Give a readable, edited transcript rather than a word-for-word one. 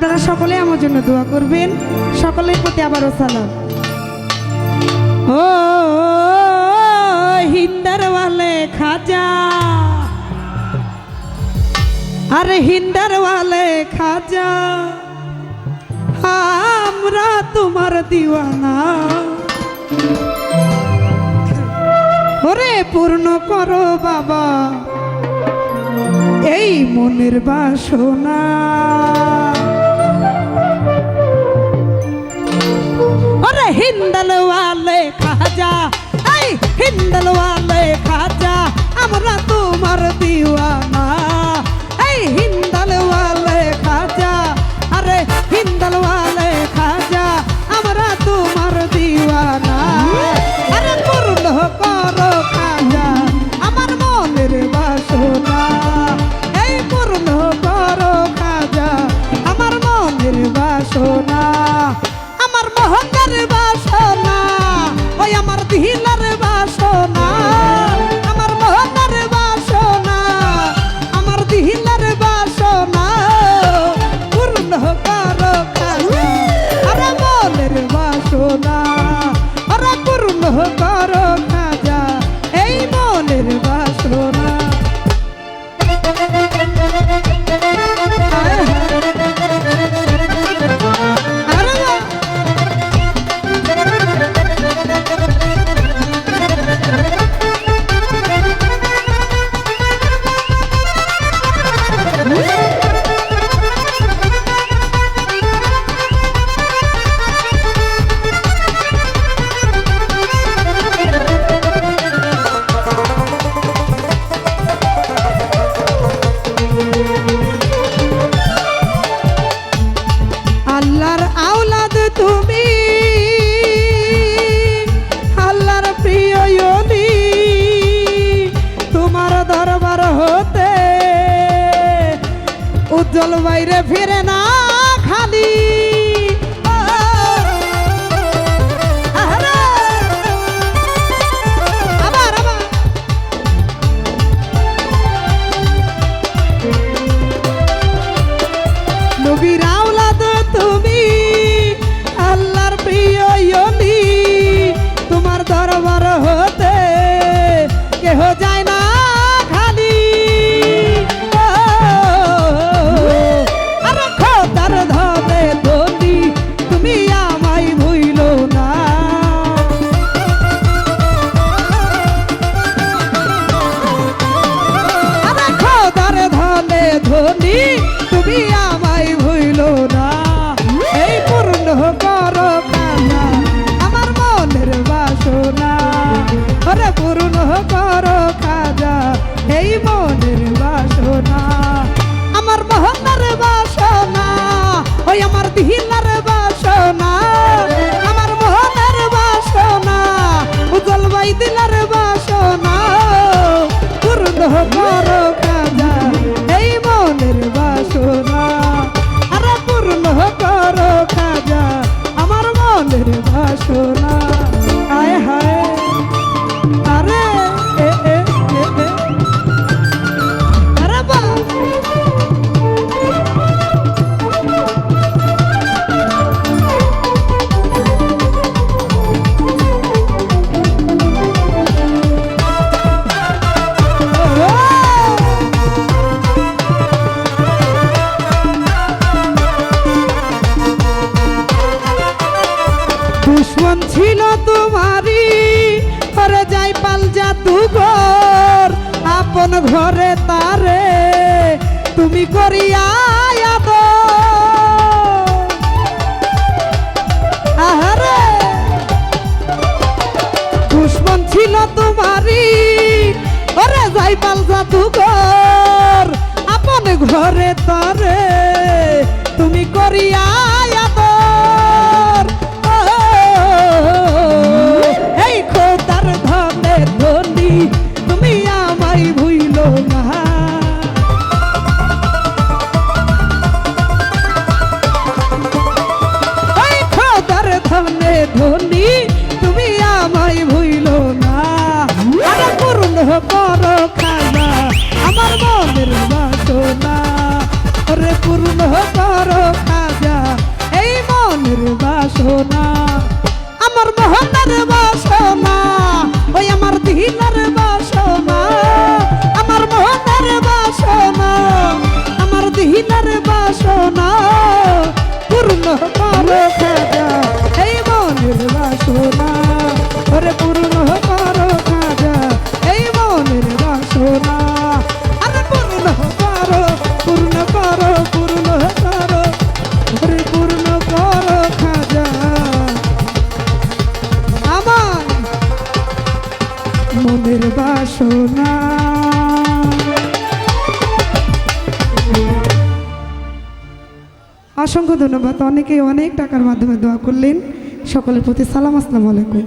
আপনারা সকলে আমার জন্য দোয়া করবেন। সকলের প্রতি আবারও সালাম। ও হিন্দার ওয়ালে খাজা, আরে হিন্দার ওয়ালে খাজা, আমরা তোমার দিওয়ানা। ওরে পূর্ণ করো বাবা এই মনের বাসনা। ওরে হিন্দাল ওয়ালে খাজা, এই হিন্দাল ওয়ালে খাজা, আমরা তোমার দিওয়ানা। এই হিন্দাল ওয়ালে খাজা, আরে হিন্দাল ওয়ালে খাজা, আমরা তোমার দিওয়ানা। আরে পূর্ণ করো খাজা আমার মনের বাসনা। এই পূর্ণ করো খাজা আমার মনের বাসনা। আমার মোহনের বাসনা, ওই আমার দিলার বাসনা। আমার মোহনের বাসনা, আমার দিলার বাসনা। পূর্ণ করো খাজা আরে মনের বাসনা। আরে পূর্ণ করো খাজা এই মনের বাসনা। আল্লাহর আওলাদ তুমি, আল্লাহর প্রিয় ওলি, তোমার দরবার হতে উজ্জ্বল বাইরে ফিরে না খালি। নবীর আওলাদ তুমি, আল্লাহর প্রিয় ওলি, তোমার দরবার হতে কেহ যায় না খালি। আরে খোদার ধনে ধনি তুমি আমায় ভুইলো না। আরে খোদার ধনে ধনি তুমি আমায় ভুইলো না। এই পূর্ণ করো খাজা আমার মনের বাসনা। ওরে পূর্ণ করো খাজা এই মনের বাসনা। আমার মোহনের বাসনা, ওই আমার দিলার বাসনা। আমার মোহনের বাসনা, উজ্জ্বল বাই দিলার বাসনা। পূর্ণ করো খাজা এই মনের বাসনা। আরে পূর্ণ করো খাজা আমার মনের বাসনা। হায় হায় আরে এ এ এ এ আরে বা দুশ্মন ছিল তোমারি, ঘরে যাই পাল জাদুঘর। আপন ঘরে তারে তুমি করিয়া আদর। আহারে দুশ্মন ছিল তোমারি, ঘরে যাই পাল জাদুঘর। আপন ঘরে তারে তুমি করিয়া আদর। এই খোদার ধনে ধনি তুমি আমায় ভুইলো না। এই খোদার ধনে ধনি তুমি আমায় ভুইলো না। আরে পূর্ণ করো খাজা আমার মনের বাসনা। ওরে পূর্ণ করো খাজা বাসনা আমার মোহনার বাসনা ওই আমার দিলার বাসনা আমার মোহনার বাসনা আমার দিলার বাসনা পূর্ণ করো খাজা এই মনের বাসনা ওরে পূর্ণ করো খাজা এই মনের বাসনা আরে পূর্ণ করো পূর্ণ করো পূর্ণ করো ওরে পূর্ণ করো খাজা আমার মনের বাসনা। অসংখ্য ধন্যবাদ। অনেকেই অনেক টাকার মাধ্যমে দোয়া করলেন। সকলের প্রতি সালাম, আসসালামু আলাইকুম।